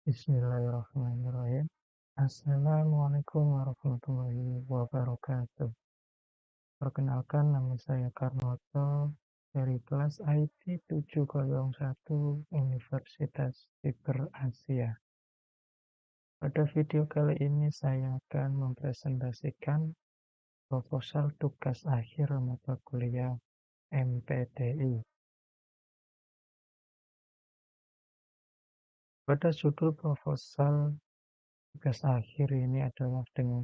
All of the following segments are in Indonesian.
Bismillahirrahmanirrahim. Assalamualaikum warahmatullahi wabarakatuh. Perkenalkan, nama saya Karnoto dari kelas IT 701 Universitas Fiber Asia. Pada video kali ini saya akan mempresentasikan proposal tugas akhir mata kuliah MPTI. Pada judul proposal tugas akhir ini adalah dengan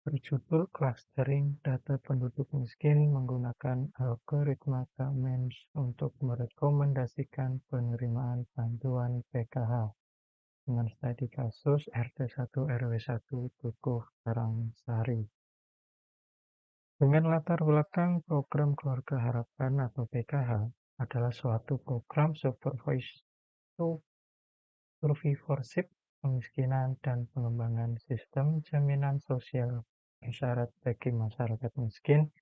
berjudul Clustering Data Penduduk Miskin Menggunakan Algoritma K-Means untuk Merekomendasikan Penerimaan Bantuan PKH dengan studi kasus RT1 RW1 Dukuh Karangsari. Dengan latar belakang program Keluarga Harapan atau PKH adalah suatu program survivorship kemiskinan dan pengembangan sistem jaminan sosial syarat bagi masyarakat miskin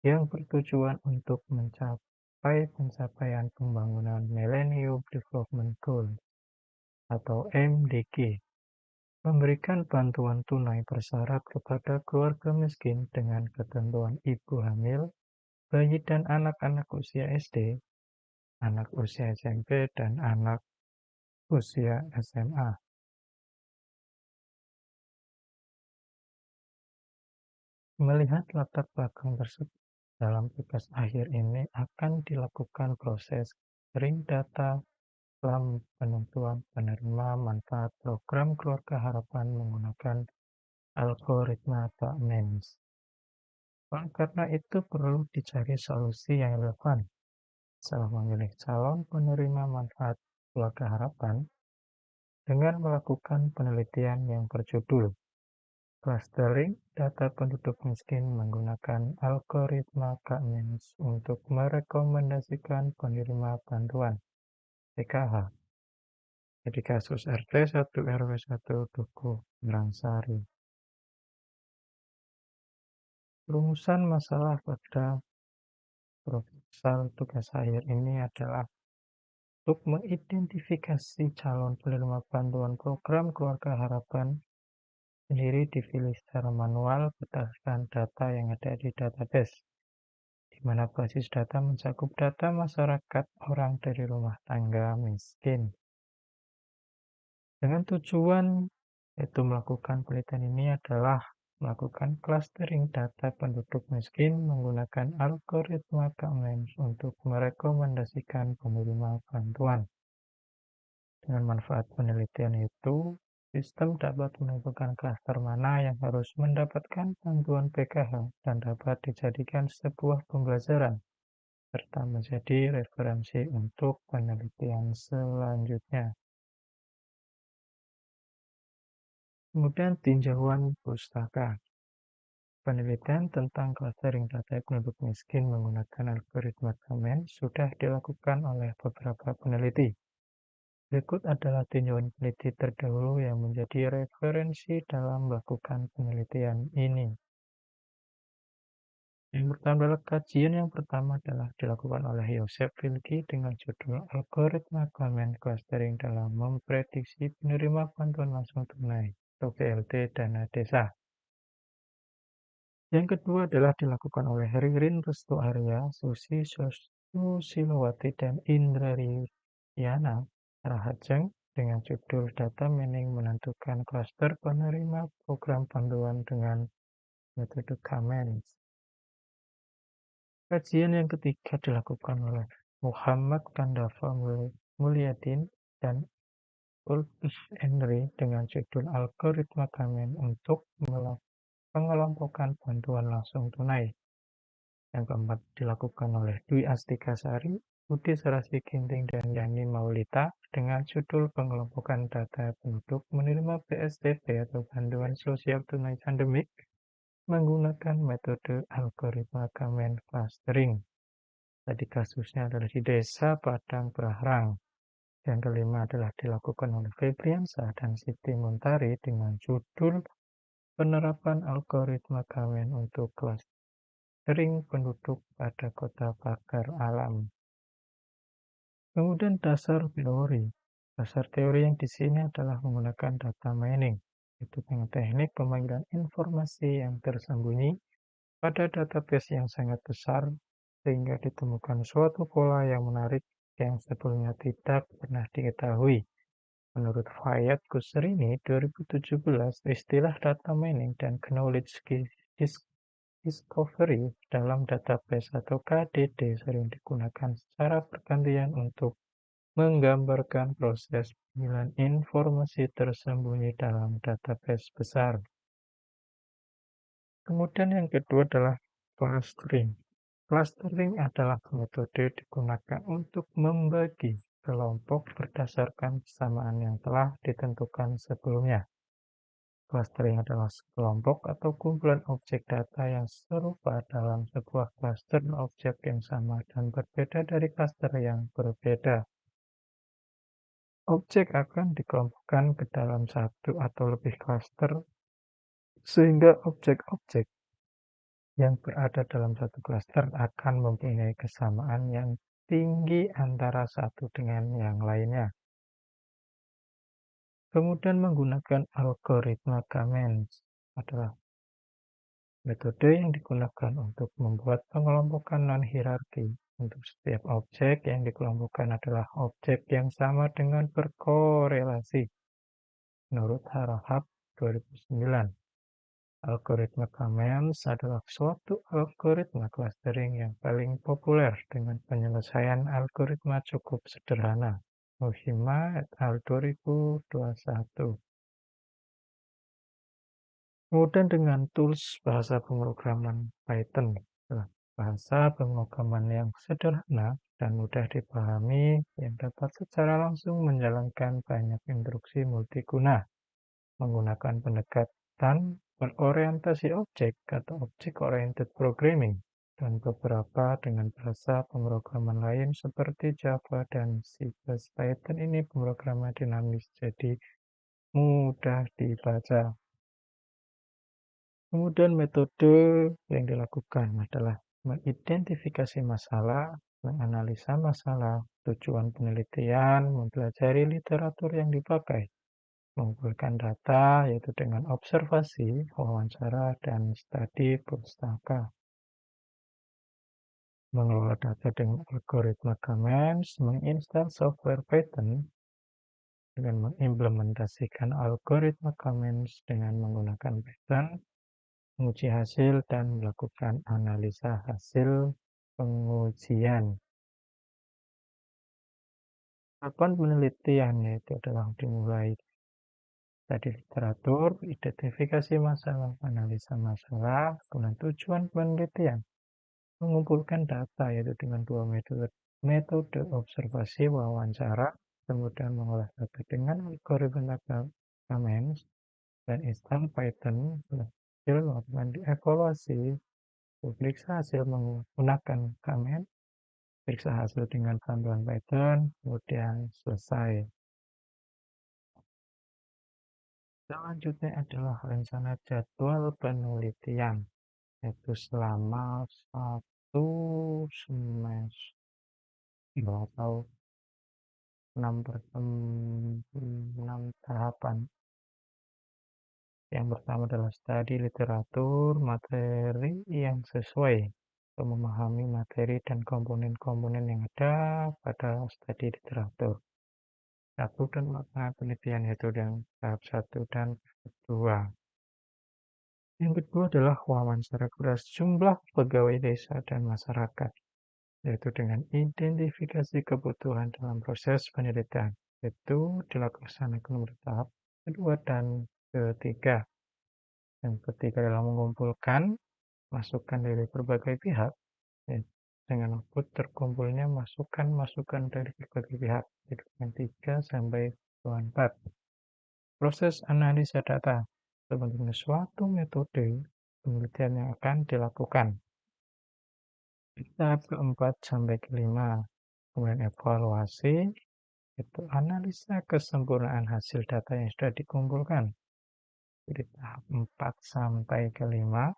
yang bertujuan untuk mencapai pencapaian pembangunan Millennium Development Goals atau MDG, memberikan bantuan tunai bersyarat kepada keluarga miskin dengan ketentuan ibu hamil, bayi dan anak-anak usia SD, anak usia SMP, dan anak usia SMA. Melihat latar belakang tersebut, dalam tugas akhir ini akan dilakukan proses sharing data dalam penentuan penerima manfaat program Keluarga Harapan menggunakan algoritma K-Means. Karena itu perlu dicari solusi yang relevan setelah memilih calon penerima manfaat Keluarga Harapan dengan melakukan penelitian yang berjudul Clustering Data Penduduk Miskin Menggunakan Algoritma K-Means untuk Merekomendasikan Penerima Bantuan PKH. Jadi kasus RT1 RW1 Dukuh Karangsari. Rumusan masalah pada proposal tugas akhir ini adalah untuk mengidentifikasi calon penerima bantuan program Keluarga Harapan sendiri dipilih secara manual berdasarkan data yang ada di database, di mana basis data mencakup data masyarakat orang dari rumah tangga miskin. Dengan tujuan yaitu melakukan penelitian ini adalah melakukan clustering data penduduk miskin menggunakan algoritma K-Means untuk merekomendasikan penerima bantuan. Dengan manfaat penelitian itu, sistem dapat menentukan klaster mana yang harus mendapatkan bantuan PKH dan dapat dijadikan sebuah pembelajaran serta menjadi referensi untuk penelitian selanjutnya. Kemudian tinjauan pustaka. Penelitian tentang clustering data penduduk miskin menggunakan algoritma K-Means sudah dilakukan oleh beberapa peneliti. Berikut adalah tinjauan peneliti terdahulu yang menjadi referensi dalam melakukan penelitian ini. Yang pertama adalah kajian yang pertama adalah dilakukan oleh Joseph Wilke dengan judul Algoritma K-Means Clustering dalam Memprediksi Penerima Bantuan Langsung Tunai atau BLT Dana Desa. Yang kedua adalah dilakukan oleh Ririn Restu Arya, Susi Susilowati, dan Indra Riana Rahajeng dengan judul Data Mining Menentukan Klaster Penerima Program Bantuan dengan Metode K-Means. Kajian yang ketiga dilakukan oleh Muhammad Kandafa Mulyadin dan Ulf Henry dengan judul Algoritma K-Means untuk pengelompokan bantuan langsung tunai. Yang keempat dilakukan oleh Dwi Astikasari, Budi Sarasi Ginting, dan Yani Maulita dengan judul Pengelompokan Data Penduduk Menerima PSBB atau Bantuan Sosial Tunai Pandemik menggunakan metode algoritma K-Means Clustering. Tadi kasusnya adalah di Desa Padang Brahrang. Yang kelima adalah dilakukan oleh Febriansa dan Siti Muntari dengan judul Penerapan Algoritma K-Means untuk Clustering Penduduk pada Kota Pagar Alam. Kemudian dasar teori. Dasar teori yang di sini adalah menggunakan data mining, yaitu dengan teknik pemanggilan informasi yang tersembunyi pada database yang sangat besar sehingga ditemukan suatu pola yang menarik yang sebelumnya tidak pernah diketahui. Menurut Fayed Kusserini 2017, istilah data mining dan knowledge discovery dalam database atau KDD sering digunakan secara bergantian untuk menggambarkan proses pengumpulan informasi tersembunyi dalam database besar. Kemudian yang kedua adalah clustering. Clustering adalah metode digunakan untuk membagi kelompok berdasarkan kesamaan yang telah ditentukan sebelumnya. Clustering adalah sekelompok atau kumpulan objek data yang serupa dalam sebuah cluster objek yang sama dan berbeda dari cluster yang berbeda. Objek akan dikelompokkan ke dalam satu atau lebih cluster, sehingga objek-objek yang berada dalam satu cluster akan mempunyai kesamaan yang tinggi antara satu dengan yang lainnya. Kemudian menggunakan algoritma Kamens adalah metode yang digunakan untuk membuat pengelompokan non-hierarki. Untuk setiap objek yang dikelompokkan adalah objek yang sama dengan berkorelasi. Menurut Harahap 2009, algoritma Kamens adalah suatu algoritma clustering yang paling populer dengan penyelesaian algoritma cukup sederhana. Ohima et al. 2021. Kemudian dengan tools bahasa pemrograman Python, bahasa pemrograman yang sederhana dan mudah dipahami yang dapat secara langsung menjalankan banyak instruksi multiguna menggunakan pendekatan berorientasi objek atau object-oriented programming dan beberapa dengan bahasa pemrograman lain seperti Java dan C++. Python ini pemrograman dinamis jadi mudah dibaca. Kemudian metode yang dilakukan adalah mengidentifikasi masalah, menganalisa masalah, tujuan penelitian, mempelajari literatur yang dipakai, mengumpulkan data yaitu dengan observasi, wawancara, dan studi pustaka. Mengelola data dengan algoritma Kamens, menginstal software Python dengan mengimplementasikan algoritma Kamens dengan menggunakan Python, menguji hasil dan melakukan analisa hasil pengujian. Tahapan penelitian yaitu adalah dimulai dari literatur, identifikasi masalah, analisa masalah, kemudian tujuan penelitian, mengumpulkan data yaitu dengan dua metode observasi wawancara, kemudian mengolah data dengan algoritma Kamens dan install Python, hasil melakukan dievaluasi, periksa hasil menggunakan Kamens, periksa hasil dengan bantuan Python, kemudian selesai. Selanjutnya adalah rencana jadwal penelitian, yaitu selama 1 semester atau 6 tahapan. Yang pertama adalah studi literatur, materi yang sesuai untuk memahami materi dan komponen-komponen yang ada pada studi literatur. Satu dan melakukan penelitian yaitu yang tahap 1 dan kedua. Yang kedua adalah wawancara kepada sejumlah pegawai desa dan masyarakat, yaitu dengan identifikasi kebutuhan dalam proses penelitian, yaitu dilaksanakan bertahap kedua dan ketiga. Yang ketiga adalah mengumpulkan masukan dari berbagai pihak, dengan output terkumpulnya masukan-masukan dari berbagai pihak, yaitu yang 3 sampai 4. Proses analisa data sebagai suatu metode penelitian yang akan dilakukan. Tahap keempat sampai kelima, kemudian evaluasi, itu analisa kesempurnaan hasil data yang sudah dikumpulkan. Jadi tahap 4 sampai kelima,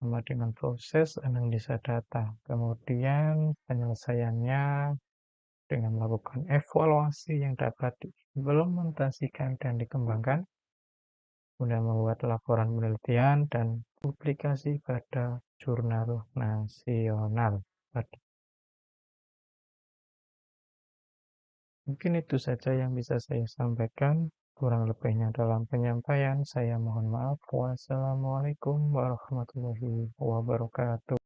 sama dengan proses analisa data. Kemudian penyelesaiannya dengan melakukan evaluasi yang dapat diimplementasikan dan dikembangkan, kemudian membuat laporan penelitian dan publikasi pada jurnal nasional. Mungkin itu saja yang bisa saya sampaikan. Kurang lebihnya dalam penyampaian, saya mohon maaf. Wassalamualaikum warahmatullahi wabarakatuh.